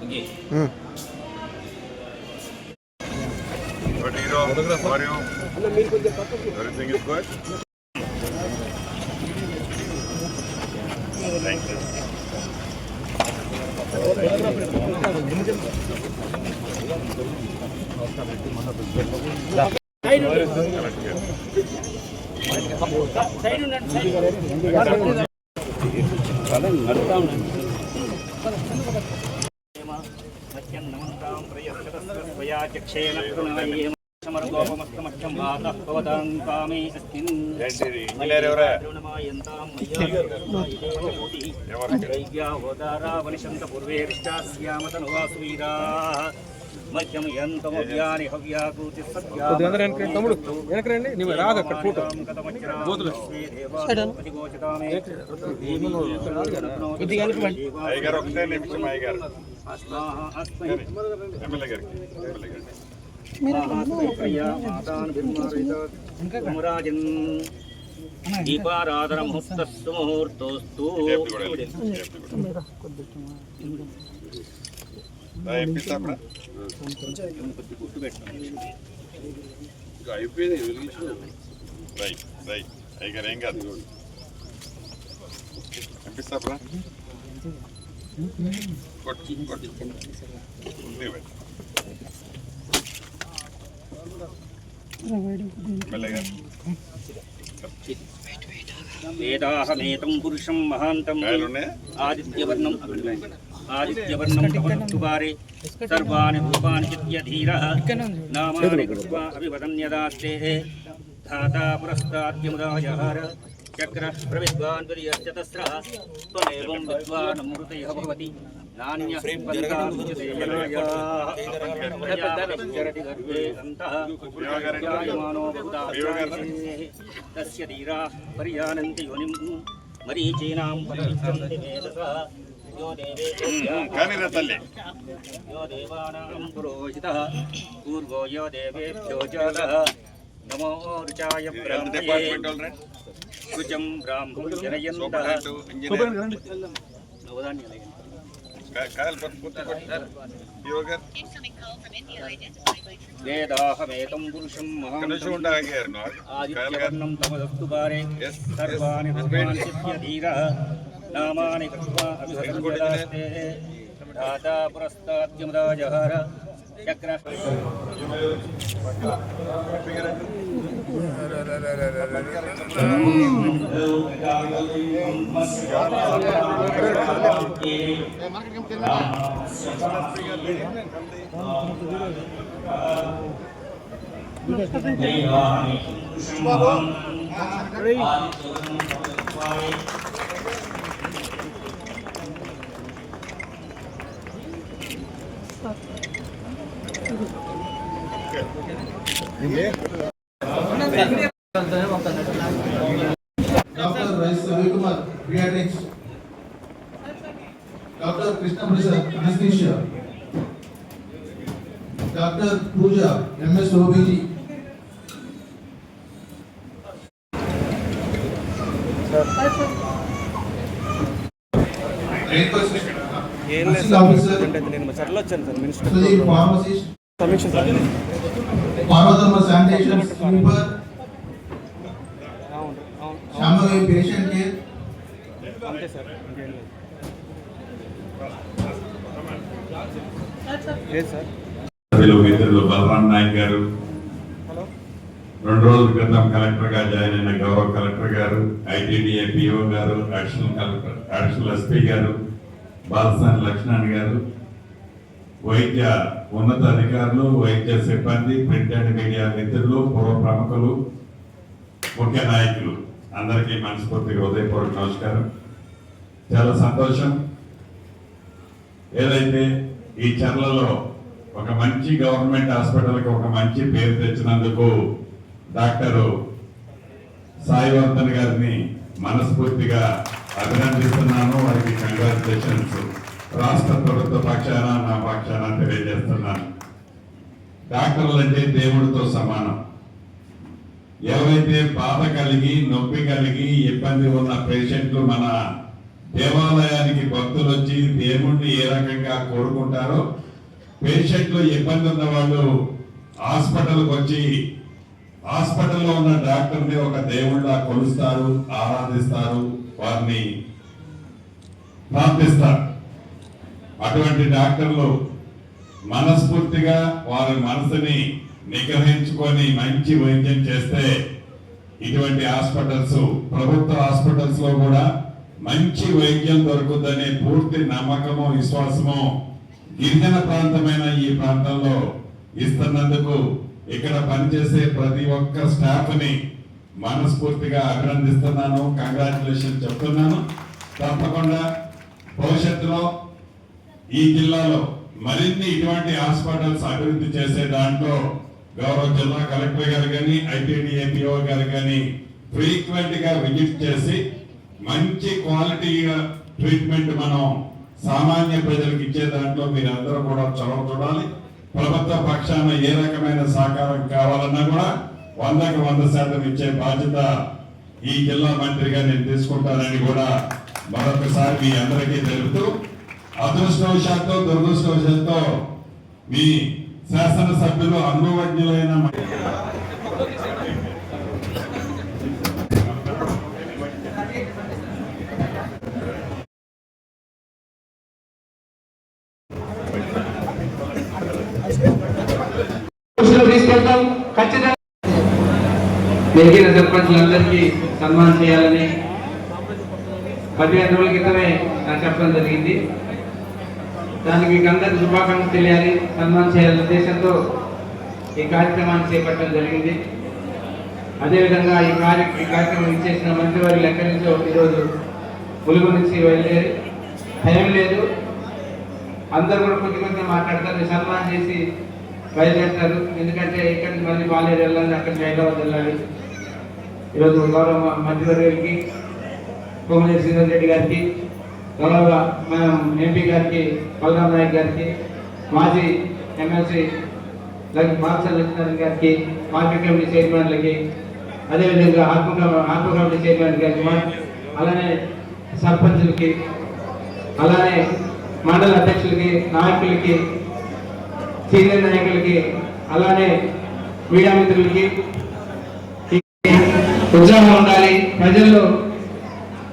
Everything is good? Thank you. దీపారాధన ముహూర్తస్సు ముహూర్తోస్తు ఏం కాదు ఎంపిస్తాప్రా వేదాహమేతం పురుషం మహాంతం ఆదిత్యవర్ణం తమస్తువారే సర్వాణి రూపాణి చిత్యధీరః నామాని కృత్వా అభివదన్యదాస్తే ధాతా పురస్తాద్యముదాయహార చక్రః ప్రవిద్వాన్ తుర్యశ్చ తస్రః త్వమేవం విద్వాన్ అమృతయః భవతి నాన్యః పంచాచరతి గర్భే అంతః జాయమానో బహుధాః తస్య ధీరాః పర్యానంతి యోనిం మరీచీనాం పరివిచ్చంతి మేధసః యో దేవానాం పురోహితః పూర్వో యో దేవేభ్యో జాతః నమో రుచాయ బ్రహ్మయే రుచం బ్రాహ్మం జనయంతః వేదాహమేతం పురుషం మహాంతం ఆదిత్యవర్ణం తమదస్తువారే సర్వాణి రూపాణి చిత్యధీరః నామాని కృత్వా అభివదన్యదాస్తే ధాతా పురస్తాద్యముదాయహార చక్రః Dr. Ravikumar, pediatrics. Dr. Krishna Prasad, anesthesia. Dr. Pooja, MS OBG. Pharmacist. Parvatama sanitation sweeper. Shamavi patient care. మిత్రులు బలరాం నాయక్ గారు, 2 రోజుల క్రితం కలెక్టర్ గా జాయిన్ అయిన గౌరవ కలెక్టర్ గారు, ఐటీడీఏ పిఓ గారు, అడిషనల్ ఎస్పీ గారు, బాలసాని లక్ష్మణ్ గారు, వైద్య ఉన్నతాధికారులు, వైద్య సిబ్బంది, ప్రింట్ అండ్ మీడియా మిత్రులు, పూర్వ ప్రముఖులు, ముఖ్య నాయకులు అందరికీ మనస్ఫూర్తిగా హృదయపూర్వక నమస్కారం. చాలా సంతోషం. ఏదైతే ఈ చర్లలో ఒక మంచి గవర్నమెంట్ హాస్పిటల్కి ఒక మంచి పేరు తెచ్చినందుకు డాక్టర్ సాయివర్ధన్ గారిని మనస్ఫూర్తిగా అభినందిస్తున్నాను. వారికి కంగ్రాచులేషన్స్ రాష్ట్ర ప్రభుత్వ పక్షాన, నా పక్షాన తెలియజేస్తున్నాను. డాక్టర్లు అంటే దేవుడితో సమానం. ఎవరైతే బాధ కలిగి, నొప్పి కలిగి, ఇబ్బంది ఉన్న పేషెంట్లు మన దేవాలయానికి భక్తులు వచ్చి దేవుణ్ణి ఏ రకంగా కోరుకుంటారో పేషెంట్లు ఇబ్బంది ఉన్న వాళ్ళు హాస్పిటల్కి వచ్చి హాస్పిటల్లో ఉన్న డాక్టర్ని ఒక దేవుళ్ళ కొలుస్తారు, ఆరాధిస్తారు, వారిని ప్రార్థిస్తారు. అటువంటి డాక్టర్లు మనస్ఫూర్తిగా వారి మనసుని నిగ్రహించుకొని మంచి వైద్యం చేస్తే ఇటువంటి హాస్పిటల్స్, ప్రభుత్వ హాస్పిటల్స్ లో కూడా మంచి వైద్యం దొరుకుతుందనే పూర్తి నమ్మకము, విశ్వాసము గిరిజన ప్రాంతమైన ఈ ప్రాంతంలో ఇస్తున్నందుకు ఇక్కడ పనిచేసే ప్రతి ఒక్క స్టాఫ్ ని మనస్ఫూర్తిగా అభినందిస్తున్నాను, కంగ్రాచులేషన్ చెప్తున్నాను. తప్పకుండా భవిష్యత్తులో ఈ జిల్లాలో మరిన్ని ఇటువంటి హాస్పిటల్స్ అభివృద్ధి చేసే దాంట్లో గౌరవ జిల్లా కలెక్టర్ గారు కానీ ఐటీడీఏపీఓ గారు కానీ ఫ్రీక్వెంట్ గా విజిట్ చేసి మంచి క్వాలిటీ ట్రీట్మెంట్ మనం సామాన్య ప్రజలకు ఇచ్చే దాంట్లో మీరందరూ కూడా చొరవ చూడాలి. ప్రభుత్వ పక్షాన ఏ రకమైన సహకారం కావాలన్నా కూడా 100కి 100% ఇచ్చే బాధ్యత ఈ జిల్లా మంత్రిగా నేను తీసుకుంటానని కూడా మరొకసారి మీ అందరికీ తెలుపుతూ, అదృష్టవశాత్తు దురదృష్టవశాత్తు మీ శాసనసభ్యులు అనుభవజ్ఞులైన తీసుకెళ్తాం. ఖచ్చితంగా నెగ్గిన సర్పంచులందరికీ సన్మానం చేయాలని 15 రోజుల క్రితమే నాకు చెప్పడం జరిగింది. దానికి మీకు అందరికీ శుభాకాంక్షలు తెలియాలి, సన్మానం చేయాలనే ఉద్దేశంతో ఈ కార్యక్రమాన్ని చేపట్టడం జరిగింది. అదేవిధంగా ఈ కార్యక్రమం ఇచ్చేసిన మంత్రివర్యులు ఎక్కడి నుంచో ఈరోజు ములుగు నుంచి బయలుదేరి టైం లేదు, అందరూ కూడా కొద్ది మాట్లాడతారు, సన్మానం చేసి బయలుదేరుతారు. ఎందుకంటే ఇక్కడి నుంచి మళ్ళీ బాలేరు వెళ్ళాలి, అక్కడి నుంచి హైదరాబాద్ వెళ్ళాలి. ఈరోజు గౌరవ మంత్రివర్యులకి, కోమలేరు శ్రీధర్ రెడ్డి గారికి, గౌరవ మనం ఎంపీ గారికి, బలరాం నాయక్ గారికి, మాజీ ఎమ్మెల్సీ బాక్సర్ లక్ష్మీనారాయణ గారికి, మార్కెట్ కమిటీ చైర్మన్లకి, అదేవిధంగా ఆత్మ కమిటీ చైర్మన్ గారికి, అలానే సర్పంచులకి, అలానే మండల అధ్యక్షులకి, నాయకులకి, సీనియర్ నాయకులకి, అలానే మీడియా మిత్రులకి ఉత్సాహం ఉండాలి. ప్రజల్లో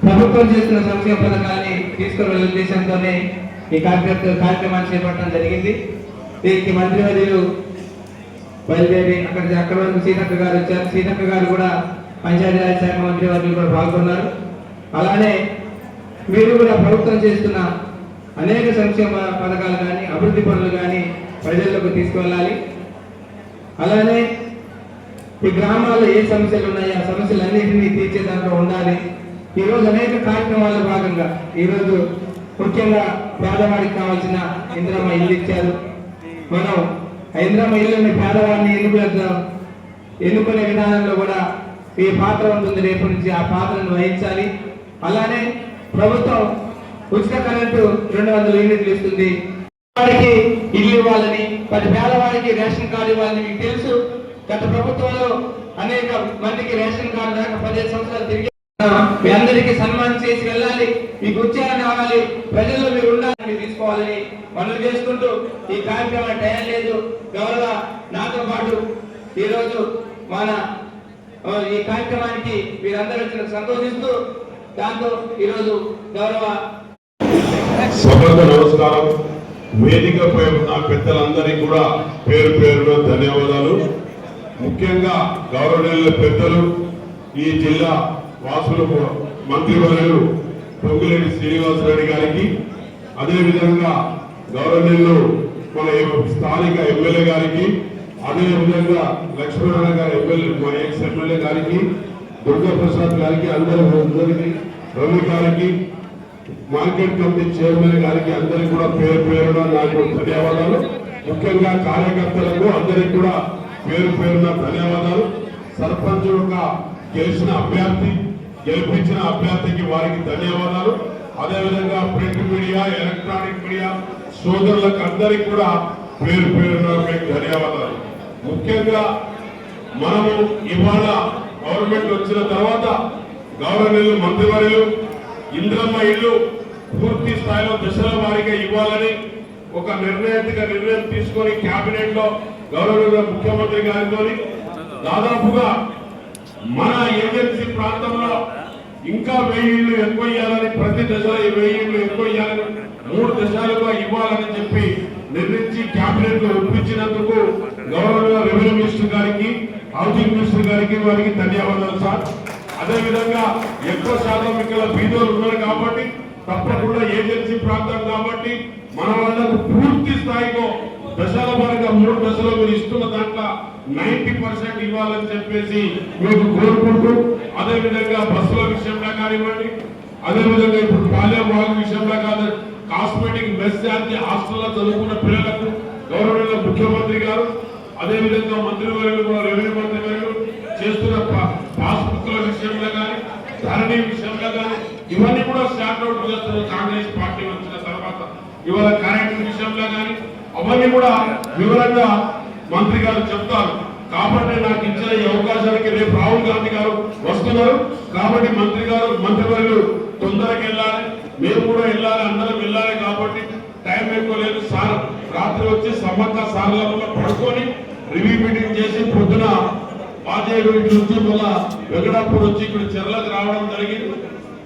ప్రభుత్వం చేస్తున్న సంక్షేమ పథకాన్ని తీసుకువెళ్ళే ఉద్దేశంతోనే ఈ కార్యక్రమాన్ని చేపట్టడం జరిగింది. దీనికి మంత్రివర్యులు బయలుదేరి అక్కడ వరకు సీతక్క గారు వచ్చారు. సీతక్క గారు కూడా పంచాయతీరాజ్ శాఖ మంత్రివర్యులు కూడా పాల్గొన్నారు. అలానే మీరు కూడా ప్రభుత్వం చేస్తున్న అనేక సంక్షేమ పథకాలు కానీ అభివృద్ధి పనులు కానీ ప్రజల్లోకి తీసుకువెళ్ళాలి. అలానే ఈ గ్రామాల్లో ఏ సమస్యలు ఉన్నాయో ఆ సమస్యలన్నింటినీ తీర్చే దాంట్లో ఉండాలి. ఈరోజు అనేక కార్యక్రమాల్లో భాగంగా ఈరోజు ముఖ్యంగా పేదవాడికి కావాల్సిన ఇందిరమ్మ ఇల్లు ఇచ్చారు. మనం ఇందిరమ్మ ఇల్లుని పేదవాడిని ఎన్నుకునే విధానంలో కూడా ఈ పాత్ర ఉంటుంది. రేపు నుంచి ఆ పాత్రను వహించాలి. అలానే ప్రభుత్వం ఉచిత కరెంటు 200 యూనిట్లు ఇస్తుంది. వాడికి ఇల్లు ఇవ్వాలని, ప్రతి పేదవాడికి రేషన్ కార్డు ఇవ్వాలని మీకు తెలుసు. గత ప్రభుత్వంలో అనేక మందికి రేషన్ కార్డు దాకా 15 సంవత్సరాలు తిరిగి మీ అందరికీ సన్మానం చేసి వెళ్ళాలి. మీకు ఉత్సాహం రావాలి, ప్రజల్లో మీరు ఉండాలని తీసుకోవాలని మనవి చేసుకుంటూ ఈ కార్యక్రమం టైం లేదు. గౌరవ నాతో పాటు ఈరోజు మన ఈ కార్యక్రమానికి మీరందరూ వచ్చిన సంతోషిస్తూ దాంతో ఈరోజు గౌరవ సభకు నమస్కారం. వేదికపై ఉన్న పెద్దలందరికీ కూడా పేరు పేరులో ధన్యవాదాలు. ముఖ్యంగా గౌరవనీయుల పెద్దలు, ఈ జిల్లా వాసులు, మంత్రివర్యులు పొంగులేటి శ్రీనివాసరెడ్డి గారికి, అదేవిధంగా గౌరవనీయులు మన స్థానిక ఎమ్మెల్యే గారికి, అదేవిధంగా లక్ష్మీనారాయణ గారి మా ఎక్స్ ఎమ్మెల్యే గారికి, దుర్గా ప్రసాద్ గారికి, అందరికీ రవి గారికి, మార్కెట్ కమిటీ చైర్మన్ గారికి అందరికీ కూడా పేరు పేరున నాకు ధన్యవాదాలు. ముఖ్యంగా కార్యకర్తలకు అందరికీ కూడా పేరు పేరున ధన్యవాదాలు. సర్పంచ్ గెలిపించిన అభ్యర్థికి వారికి ధన్యవాదాలు. అదేవిధంగా ప్రింట్ మీడియా, ఎలక్ట్రానిక్ మీడియా సోదరులకు అందరికీ కూడా పేరు పేరున మీకు ధన్యవాదాలు. ముఖ్యంగా మనము ఇవాళ గవర్నమెంట్ వచ్చిన తర్వాత గౌరవనీయులు మంత్రివర్యులు ఇంద్రమ్మ ఇల్లు పూర్తి స్థాయిలో దశల వారీగా ఇవ్వాలని ఒక నిర్ణయం తీసుకొని కేబినెట్ లో గౌరవ ముఖ్యమంత్రి గారితో దాదాపుగా మన ఏజెన్సీ ప్రాంతంలో ఇంకా 1000 ఇళ్లు ఎక్కువ ఇవ్వాలని, ప్రతి దశలో 1000 ఇళ్లు ఎక్కువ ఇవ్వాలని 3 దశలుగా ఇవ్వాలని చెప్పి నిర్ణయించి కేబినెట్ లో ఒప్పించినందుకు గౌరవ రెవెన్యూ మినిస్టర్ గారికి, హౌసింగ్ మినిస్టర్ గారికి వారికి ధన్యవాదాలు సార్. అదే విధంగా ఎక్కువ శాతం ఇక్కడ బీదోలు ఉన్నారు కాబట్టి తప్పకుండా ఏజెన్సీ ప్రాంతం కాబట్టి మన వాళ్ళకు పూర్తి స్థాయిలో దశల వారిగా 3 దశలో మీరు ఇస్తున్న దాంట్లో 90% ఇవ్వాలని చెప్పేసి మీకు కోరుకుంటూ, అదే విధంగా బస్సుల విషయంలో కానివ్వండి, అదే విధంగా ఇప్పుడు పాలెం వాగు విషయంలో కాదు, కాస్మెటిక్ మెస్ ఛార్జీ హాస్టల్లో చదువుకున్న పిల్లలకు గౌరవ ముఖ్యమంత్రి గారు, అదే విధంగా మంత్రివర్యులు రెవెన్యూ మంత్రి గారు చేస్తున్న పాస్బుక్ల విషయంలో కానీ, ధరణి విషయంలో కానీ ఇవన్నీ కూడా స్టార్ట్ అవుట్ చేస్తున్నారు కాంగ్రెస్ పార్టీ వచ్చిన తర్వాత. ఇవాళ కరెంట్ విషయంలో కానీ అవన్నీ కూడా వివరంగా మంత్రి గారు చెప్తారు. కాబట్టి నాకు ఇచ్చిన ఈ అవకాశానికి రేపు రాహుల్ గాంధీ గారు వస్తున్నారు కాబట్టి మంత్రివర్యులు తొందరగా వెళ్ళాలి, మేము కూడా వెళ్ళాలి, అందరం వెళ్ళాలి. కాబట్టి టైం ఎక్కువ లేదు సార్. రాత్రి వచ్చి సమ్మక్క సార్లలో పడుకొని రివ్యూ మీటింగ్ చేసి పొద్దున బాజేడు నుంచి మళ్ళా వెంకటాపూర్ వచ్చి ఇక్కడ చెర్లకు రావడం జరిగింది.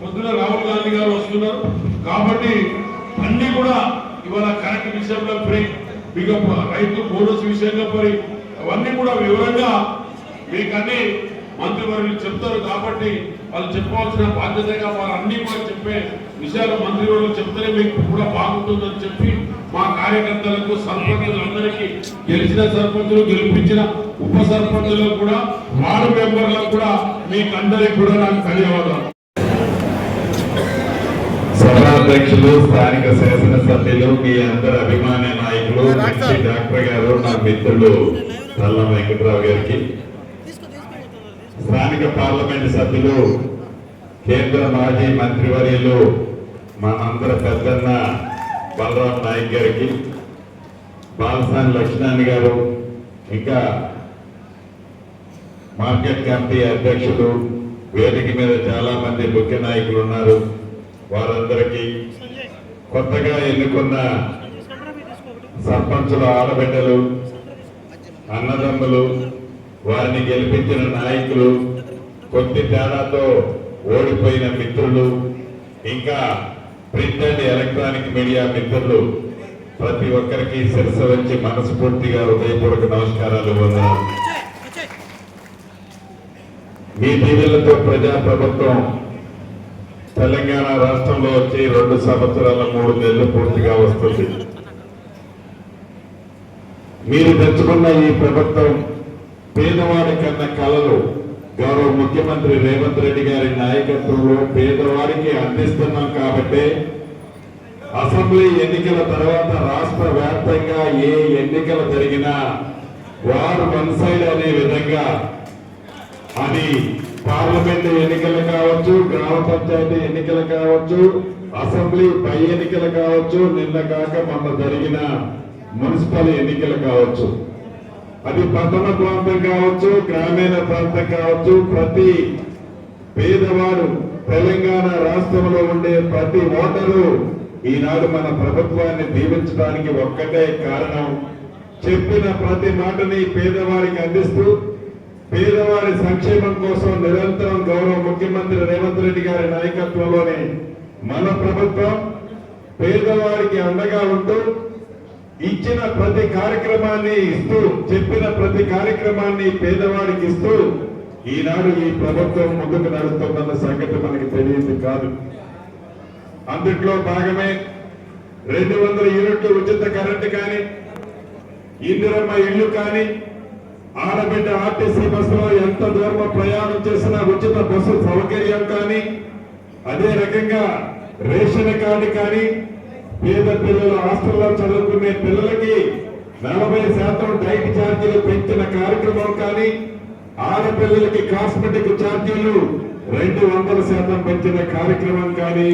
పొద్దున రాహుల్ గాంధీ గారు వస్తున్నారు కాబట్టి అన్ని కూడా ఇవాళ కరెంట్ విషయంలో ఫ్రీ, రైతు బోనస్ విషయంలో ఫ్రీ, అవన్నీ కూడా వివరంగా మీకు అన్ని మంత్రివర్యులు చెప్తారు. కాబట్టి వాళ్ళు చెప్పవలసిన బాధ్యతగా వాళ్ళు అన్ని కూడా చెప్పే విషయాలు మంత్రివర్యులు చెప్తేనే మీకు కూడా బాగుంటుందని చెప్పి మా కార్యకర్తలకు, సర్పంచులందరికీ, గెలిచిన సర్పంచులు, గెలిపించిన ఉప సర్పంచులకు కూడా, వార్డు మెంబర్లకు కూడా మీకు అందరికీ కూడా నాకు ధన్యవాదాలు. సభాధ్యక్షులు, స్థానిక శాసనసభ్యులు, మీ అందరి అభిమాన నాయకులు, డాక్టర్ గారు, నా మిత్రులు తల్ల వెంకట్రావు గారికి, స్థానిక పార్లమెంట్ సభ్యులు, కేంద్ర మాజీ మంత్రివర్యులు మనందరి పెద్దన్న బలరాం నాయక్ గారికి, బాలసాని లక్ష్మణ్ గారు, ఇంకా మార్కెట్ కమిటీ అధ్యక్షులు, వేదిక మీద చాలా మంది ముఖ్య నాయకులు ఉన్నారు, వారందరికీ, కొత్తగా ఎన్నుకున్న సర్పంచుల ఆడబిడ్డలు, అన్నదమ్ములు, వారిని గెలిపించిన నాయకులు, కొద్ది తేడాతో ఓడిపోయిన మిత్రులు, ఇంకా ప్రింట్ అండ్ ఎలక్ట్రానిక్ మీడియా మిత్రులు, ప్రతి ఒక్కరికి శిరస వచ్చి మనస్ఫూర్తిగా హృదయపూర్వక నమస్కారాలు వందనాలు. మీ దీవెనలతో ప్రజాప్రభుత్వం తెలంగాణ రాష్ట్రంలో వచ్చి 2 సంవత్సరాల 3 నెలలు పూర్తిగా వస్తుంది. మీరు తెచ్చుకున్న ఈ ప్రభుత్వం పేదవాడి కన్న కళలు గౌరవ ముఖ్యమంత్రి రేవంత్ రెడ్డి గారి నాయకత్వంలో పేదవాడికి అందిస్తున్నాం. కాబట్టి అసెంబ్లీ ఎన్నికల తర్వాత రాష్ట్ర వ్యాప్తంగా ఏ ఎన్నికలు జరిగినా వారు వన్ సైడ్ అనే విధంగా, అది పార్లమెంట్ ఎన్నికలు కావచ్చు, గ్రామ పంచాయతీ ఎన్నికలు కావచ్చు, అసెంబ్లీ పై ఎన్నికలు కావచ్చు, నిన్న కాక మొన్న జరిగిన మున్సిపల్ ఎన్నికలు కావచ్చు, అది పట్టణ ప్రాంతం కావచ్చు, గ్రామీణ ప్రాంతం కావచ్చు, ప్రతి పేదవాడు తెలంగాణ రాష్ట్రంలో ఉండే ప్రతి ఓటరు ఈనాడు మన ప్రభుత్వాన్ని దీవించడానికి ఒక్కటే కారణం, చెప్పిన ప్రతి మాటని పేదవారికి అందిస్తూ పేదవారి సంక్షేమం కోసం నిరంతరం గౌరవ ముఖ్యమంత్రి రేవంత్ రెడ్డి గారి నాయకత్వంలోని మన ప్రభుత్వం పేదవారికి అండగా ఉంటూ ఇచ్చిన ప్రతి కార్యక్రమాన్ని ఇస్తూ, చెప్పిన ప్రతి కార్యక్రమాన్ని పేదవాడికి ఇస్తూ ఈనాడు ఈ ప్రభుత్వం ముందుకు నడుస్తున్న సంగతి మనకి తెలియదు కాదు. అందుట్లో భాగమే 200 యూనిట్లు ఉచిత కరెంటు కానీ, ఇందిరమ్మ ఇల్లు కానీ, ఆడబిడ్డ ఆర్టీసీ బస్సులో ఎంత దూరం ప్రయాణం చేసినా ఉచిత బస్సు సౌకర్యం కానీ, అదే రకంగా రేషన్ కార్డు కానీ, పేద పిల్లలు హాస్టల్లో చదువుకునే పిల్లలకి 40% డైట్ ఛార్జీలు పెంచిన కార్యక్రమం కానీ, ఆడపిల్లలకి కాస్మెటిక్ ఛార్జీలు 200% పెంచిన కార్యక్రమం కానీ,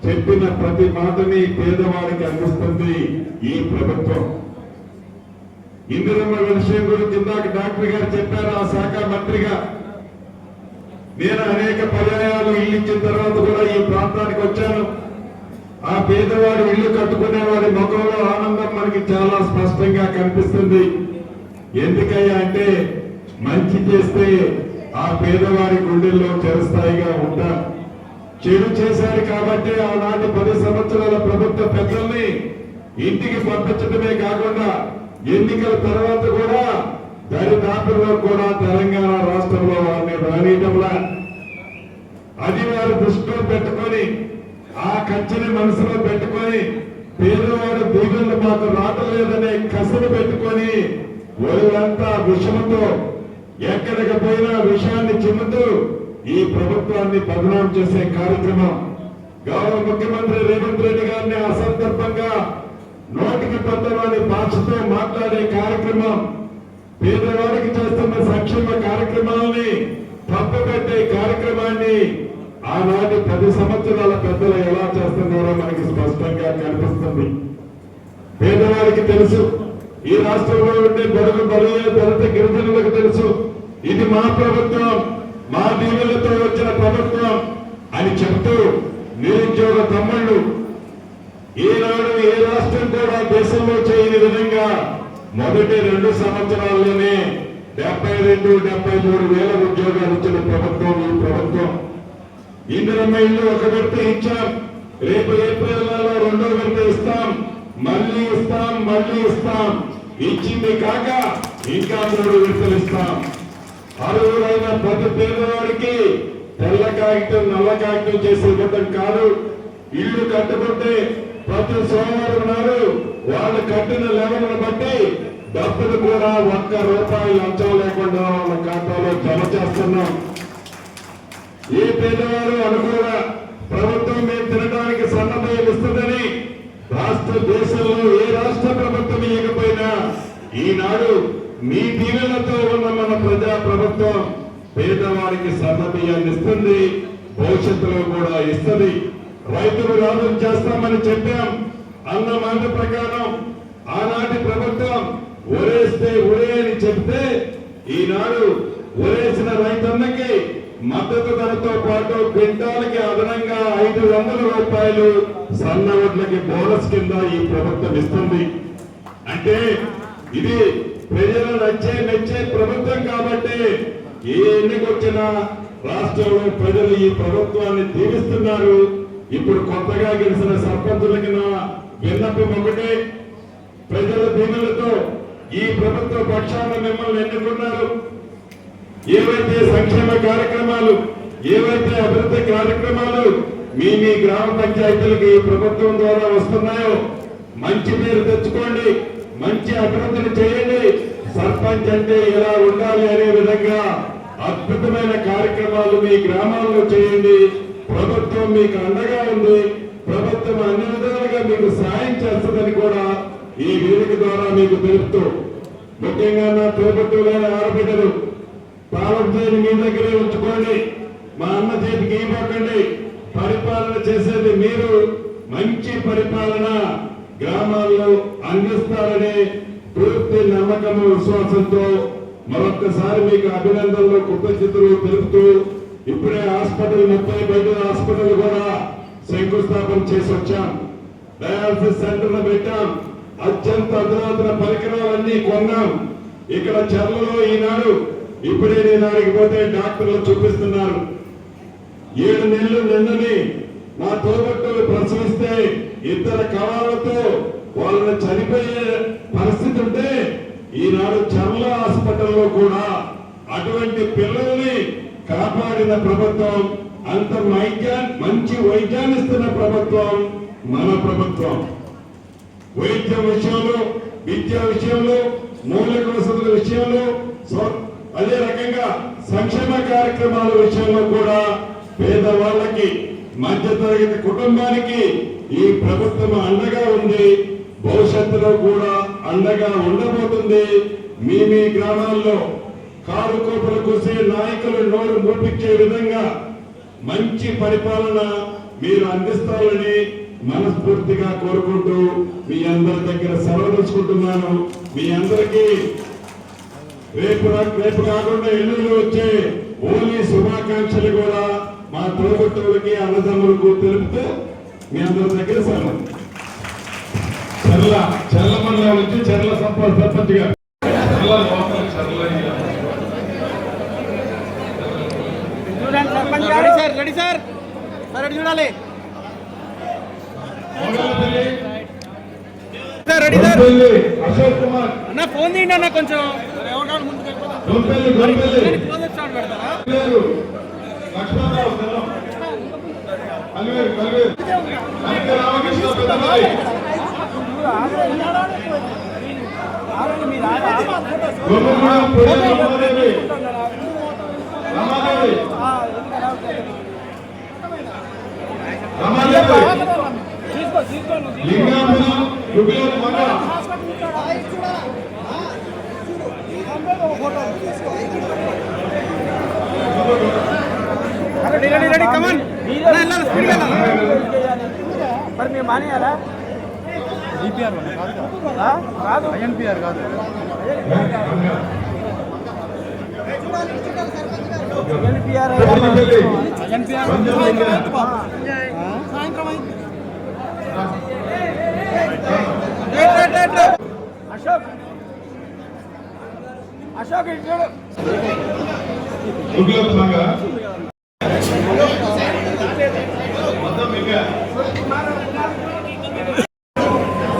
చెప్పిన ప్రతి మాటని పేదవాడికి అందిస్తుంది ఈ ప్రభుత్వం. ఇందిరమ్మ విషయం గురించి ఇందాక డాక్టర్ గారు చెప్పారు, ఆ శాఖ మంత్రిగా నేను అనేక పర్యాయాలు ఇల్లు ఇచ్చిన తర్వాత కూడా ఈ ప్రాంతానికి వచ్చాను. ఆ పేదవాడు ఇల్లు కట్టుకునేవాడి ముఖంలో ఆనందం మనకి చాలా స్పష్టంగా కనిపిస్తుంది. ఎందుకయ్యా అంటే మంచి చేస్తే ఆ పేదవాడి గుండెల్లో చిరస్థాయిగా ఉంటాం. చెడు చేశారు కాబట్టి ఆనాటి 10 సంవత్సరాల ప్రభుత్వ పెద్దల్ని ఇంటికి పంపించడమే కాకుండా ఎన్నికల తర్వాత కూడా దరిదాపుల్లో కూడా తెలంగాణ రాష్ట్రంలో వారిని రానియటంలా అది వారు దృష్టిలో పెట్టుకొని ఆ కంచెని మనసులో పెట్టుకొని పేదవాడు దీవెనలు మాకు రావట్లేదనే కసిని పెట్టుకొని ఒళ్ళంతా విషముతో ఎక్కడికి పోయినా విషయాన్ని చిమ్ముతూ ఈ ప్రభుత్వాన్ని బదనాం చేసే కార్యక్రమం గౌరవ ముఖ్యమంత్రి రేవంత్ రెడ్డి గారిని అసందర్భంగా నోటికి పొందవాడి భాషతో మాట్లాడే కార్యక్రమం, పేదవాడికి చేస్తున్న సంక్షేమ కార్యక్రమాలని తప్పుపెట్టే కార్యక్రమాన్ని ఆనాటి 10 సంవత్సరాల పెద్దలు ఎలా చేస్తున్నారో మనకి స్పష్టంగా కనిపిస్తుంది. పేదవాడికి తెలుసు, ఈ రాష్ట్రంలో ఉండే బడుగు బలైన దళిత గిరిజనులకు తెలుసు, ఇది మా ప్రభుత్వం, మా దీవులతో వచ్చిన ప్రభుత్వం అని చెప్తూ నిరుద్యోగ తమ్ముళ్ళు ఈనాడు ఏ రాష్ట్రం కూడా దేశంలో చేయని విధంగా మొదటి 2 సంవత్సరాల్లోనే 72-73 వేల ఉద్యోగాలు ఇచ్చిన ప్రభుత్వం ఈ ప్రభుత్వం. ఇందిరమ్మ ఇల్లు ఒక విడత ఇచ్చాం, రేపు ఏప్రిల్ నెలలో 2వ విడత ఇస్తాం, మళ్ళీ ఇస్తాం. ఇచ్చింది కాక ఇంకా 3 విడతలు ఇస్తాం. అర్హులైన ప్రతి పేదవాడికి తెల్ల కాగితం నల్ల కాగితం చేసి ఇవ్వడం కాదు. ఇల్లు కట్టుకుంటే ప్రతి సోమవారం నాడు వాళ్ళు కట్టిన లెవెల్ను బట్టి డబ్బులు కూడా 1 రూపాయి లంచం లేకుండా వాళ్ళ ఖాతాలో జమ చేస్తున్నాం. ఏ పేదవాడు అనుకోగా ప్రభుత్వం మేము తినడానికి సన్నబియ్యం ఇస్తుందని రాష్ట్ర దేశంలో ఏ రాష్ట్ర ప్రభుత్వం ఇవ్వకపోయినా ఈనాడు మీ దీవెనలతో ఉన్న మన ప్రజా ప్రభుత్వం పేదవారికి సన్నబియ్యాన్ని ఇస్తుంది, భవిష్యత్తులో కూడా ఇస్తుంది. రైతులు రాజు చేస్తామని చెప్పాం, అన్న మాట ప్రకారం ఆనాటి ప్రభుత్వం ఒరేస్తే ఒరే అని చెప్తే ఈనాడు ఒరేసిన రైతన్నకి మద్దతు ధరతో పాటు క్వింటాలకి అదనంగా 500 రూపాయలు సన్న వడ్లకి బోనస్ కింద ఈ ప్రభుత్వం ఇస్తుంది. అంటే ఇది ప్రజలు మెచ్చే ప్రభుత్వం కాబట్టి ఏ ఎన్నికొచ్చినా రాష్ట్రంలో ప్రజలు ఈ ప్రభుత్వాన్ని దీవిస్తున్నారు. ఇప్పుడు కొత్తగా గెలిచిన సర్పంచులకి నా విన్నపం ఒకటే, ప్రజల దీవెనలతో ఈ ప్రభుత్వ పక్షాన మిమ్మల్ని ఎన్నుకున్నారు. ఏవైతే సంక్షేమ కార్యక్రమాలు, ఏవైతే అభివృద్ధి కార్యక్రమాలు మీ గ్రామ పంచాయతీలకు ఈ ప్రభుత్వం ద్వారా వస్తున్నాయో మంచి పేరు తెచ్చుకోండి, మంచి అభివృద్ధిని చేయండి. సర్పంచ్ అంటే ఎలా ఉండాలి అనే విధంగా అద్భుతమైన కార్యక్రమాలు మీ గ్రామాల్లో చేయండి. ప్రభుత్వం మీకు అండగా ఉంది, ప్రభుత్వం అన్ని విధాలుగా మీకు సాయం చేస్తుందని కూడా ఈ వేదిక ద్వారా మీకు తెలుపుతూ, ముఖ్యంగా నా తోబుట్టులైన ఆడబిడ్డలు తాళం చేతి మీ దగ్గరే ఉంచుకోండి, మా అన్న చేతికి ఇవ్వకండి. పరిపాలన చేసేది మీరు, మంచి పరిపాలన గ్రామాల్లో అందిస్తారనే పూర్తి నమ్మకం విశ్వాసంతో మరొక్కసారి మీకు అభినందనలు కృతజ్ఞతలు తెలుపుతూ, ఇప్పుడే హాస్పిటల్ 30 బెడ్ల హాస్పిటల్ కూడా శంకుస్థాపన చేసి వచ్చాం. డయాలసిస్ సెంటర్ పెట్టాం, అత్యంత అధునాతన పరికరాలన్నీ కొన్నాం. ఇక్కడ చర్లలో ఈనాడు ఇప్పుడే నేను అడిగిపోతే డాక్టర్లు చూపిస్తున్నారు. 7 నెలలు నిన్నని నా తోబుట్టులు ప్రసవిస్తే 2 కవాలతో వాళ్ళని చనిపోయే పరిస్థితి ఉంటే ఈనాడు చర్ల హాస్పిటల్లో కూడా అటువంటి పిల్లల్ని కాపాడిన ప్రభుత్వం, అంత మంచి వైద్యాన్ని ఇస్తున్న ప్రభుత్వం మన ప్రభుత్వం. వైద్యం విషయంలో, విద్యా విషయంలో, మౌలిక వసతుల విషయంలో, అదే రకంగా సంక్షేమ కార్యక్రమాల విషయంలో కూడా పేదవాళ్ళకి, మధ్యతరగతి కుటుంబానికి ఈ ప్రభుత్వం అండగా ఉంది, భవిష్యత్తులో కూడా అండగా ఉండబోతుంది. మీ గ్రామాల్లో కారు కోపలు కూసే నాయకులు నోరు మూపించే విధంగా మంచి పరిపాలన మీరు అందిస్తారని మనస్ఫూర్తిగా కోరుకుంటూ మీ అందరి దగ్గర సెలవు తీసుకుంటున్నాను. మీ అందరికీ రేపు కాకుండా ఎల్లుండి వచ్చే ఓన్లీ శుభాకాంక్షలు కూడా మా తోబుట్టువులకి అన్నదమ్ములకు తెలుపుతూ మీ అందరి దగ్గర సెలవు. చల్లమల్ల నుంచి చర్ల సర్పంచ్ గారు రెడీ సార్ చూడాలి రెడీ సార్ అశోక్ కుమార్ అన్న ఫోన్ తీయండి అన్న కొంచెం లక్ష్మణరావు రామకృష్ణ పెద్దపల్లి రమాదేవి లింగాపురం యుగలో మగ రెడీ కమన్ స్పీడ్ మరి మేము మానేయాలా జీపీఆర్ కాదు ఐఎన్పిఆర్ కాదు అశోక్ అశోక్ యుగలో మగ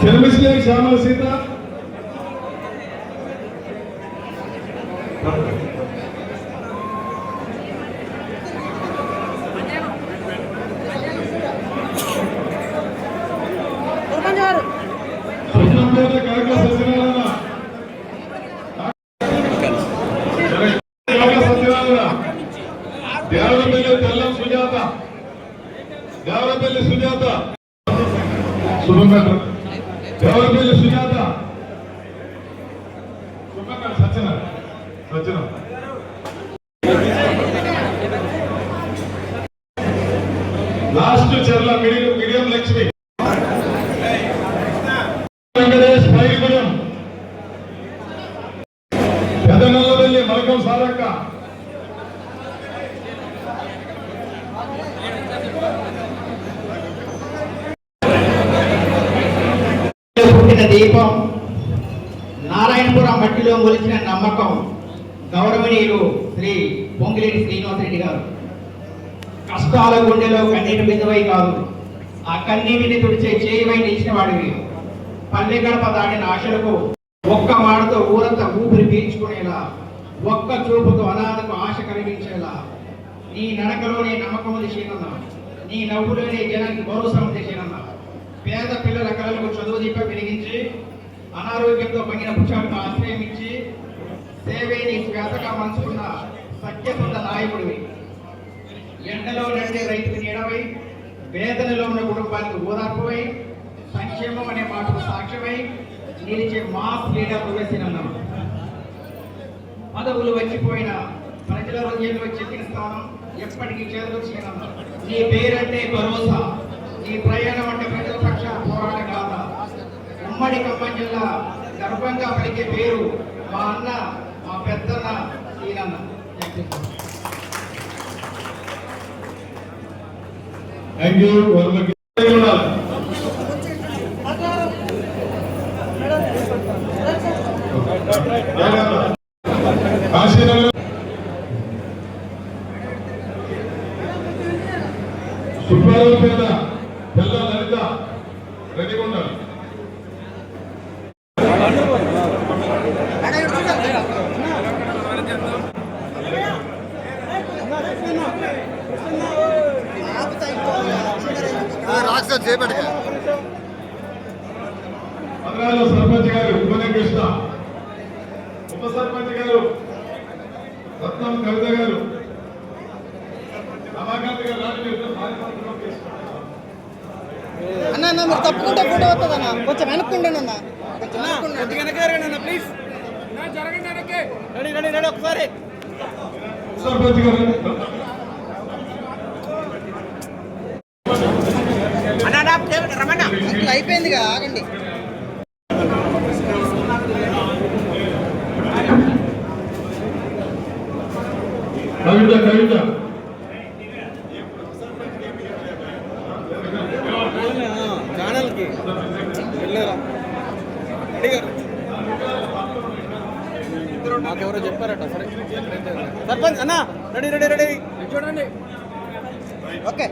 చెరమిస్లేని శ్యామల సీత సుజనంపేట కాక సత్యనారాయణ దేవరపల్లి తెల్లం సుజాత దేవరపల్లి సుజాత శుభంగా దేవరపల్లి సుజాత శుభంగా సత్యన లాస్ట్ చర్ల మీడియం లక్ష్మి వెంకటేష్ పైగూడెం పెదనల్లవెల్లి మలకం సారక్క పుట్టిన దీపం నారాయణపురం మట్టిలో మొలిచిన నమ్మకం గౌరవనీయులు శ్రీ పొంగిరెడ్డి శ్రీనివాసరెడ్డి గారు కష్టాల గుండెలో కన్నీటి బిందువై కాదు ఆ కన్నీటిని తుడిచే చేయివై నిలిచిన వాడివి పల్లె గడప దాటిన ఆశలకు ఒక్క మాటతో ఊరంతా ఊపిరి పీల్చుకునేలా ఒక్క చూపుతో అనాథకు ఆశ కలిగించేలా నీ నడకలోనే నమ్మకం ఉంది శీనన్న నీ నవ్వులోనే జనానికి భరోసా ఉంది శీనన్న పేద పిల్లల కళలకు చదువు దీప వెలిగించి అనారోగ్యంతో పగిన పుచ్చాలకు ఆశ్రయం ఇచ్చి సేవే నీ శ్వేతగా మంచుకున్న సత్యసుంద నాయకుడివి ఎండలో నడిచే రైతుకు నీడవై వేదనలో ఉన్న కుటుంబానికి ఓదార్పువై సంక్షేమం అనే మాటకు సాక్ష్యమై నిలిచే మాస్ లీడర్ ప్రవేశినన్నాం పదవులు వచ్చిపోయిన ప్రజల హృదయంలో చెక్కిన స్థానం ఎప్పటికీ చేదొచ్చినన్నాం నీ పేరంటే భరోసా నీ ప్రయాణం అంటే ప్రజల పక్షాన పోరాట గాథ ఉమ్మడి ఖమ్మం జిల్లా గర్వంగా పలికే పేరు మా అన్న మా పెద్దన్న ఈయనన్న థ్యాంక్ యూ వాళ్ళకి కాశీనగర్ సుబ్బారావుపేట తెల్ల లలిత రెడీగా ఉండాలి పదరాలో సర్పంచ్ గారు ఉపనే కృష్ణ ఉప సర్పంచ్ గారు రత్నం కవిత గారు రమాకాంత్ గారు అన్న మీరు తప్పుకుంటే ఫోటో వస్తుంది అన్న కొంచెం వెనక్కుండండి అన్న కొంచెం ప్లీజ్ జరగండి రెడీ ఒకసారి సర్పంచ్ గారు అట్లా అయిపోయిందిగా ఆగండి కవిత ఛానల్కి వెళ్ళారా అడిగారు మాకెవరో చెప్పారట సరే సర్పంచ్ అన్న రెడీ రెడీ రెడీ చూడండి ఓకే